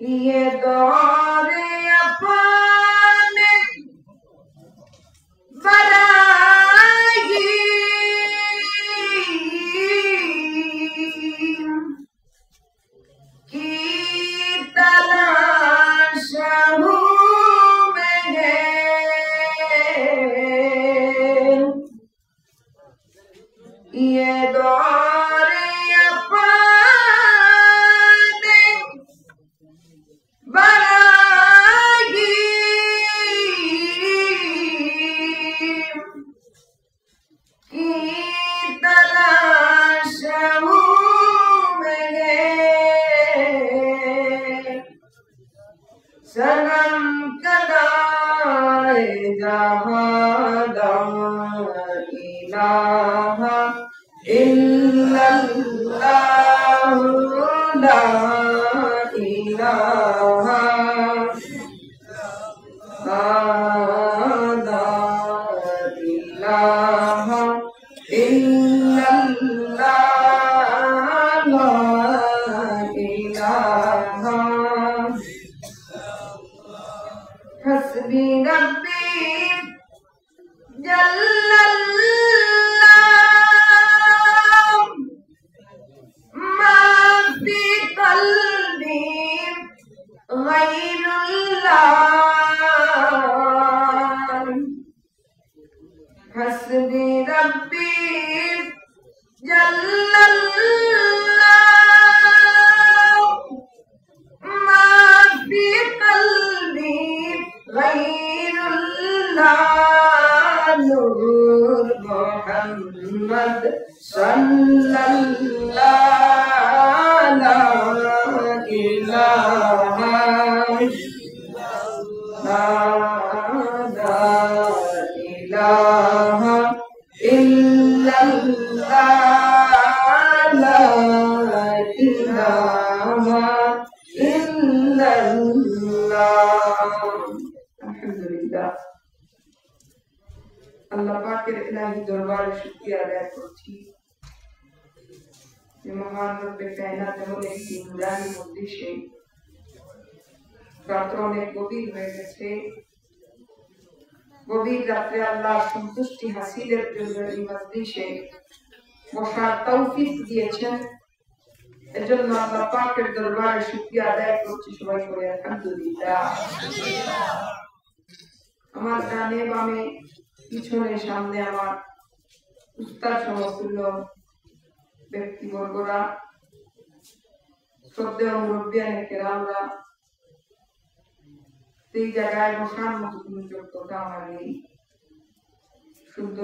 ये दौरे अपने बरागी की तलाश में है। ये दौरे अपने बरागी की तलाश में है। सनम कदाए जहां ला इलाहा इल्लल्लाह ला इलाहा ला इलाहा इल्लल्लाह ला इलाहा हस्बी रब्बी जल्लल्लाह मा फी क़ल्बी गैरुल्लाह। हस्बी रब्बी जल्लल्लाह मा फी क़ल्बी गैरुल्लाह। नूर मोहम्मद सल्लल्लाहु ला इलाहा इलाहा इल्लल्लाह ला इलाहा इल्लल्लाह। আলহামদুলিল্লাহ আল্লাহ পাকের ইলাহি দরবারে শুকরিয়া আদায় করছি যে মহান রব্বে কায়নাত এমন একটি নুরানি মজলিসে রাত্র অনেক গভীর হয়ে গেছে। গভীর রাত্রে আল্লাহর সন্তুষ্টি হাসিলের জন্য এই মজলিসে বসার তৌফিক দিয়েছেন। এজন্য আল্লাহ পাকের দরবারে শুকরিয়া আদায় করছি। সবাই বলে আলহামদুলিল্লাহ। আমার ডানে বামে পিছনে সামনে আমার উস্তাদ সমতুল্য ব্যক্তিবর্গরা, শ্রদ্ধেয় মুরব্বিয়ানে কেরামরা, সেই জায়গায় বসার মতো কোনো যোগ্যতা আমার নেই। শুদ্ধ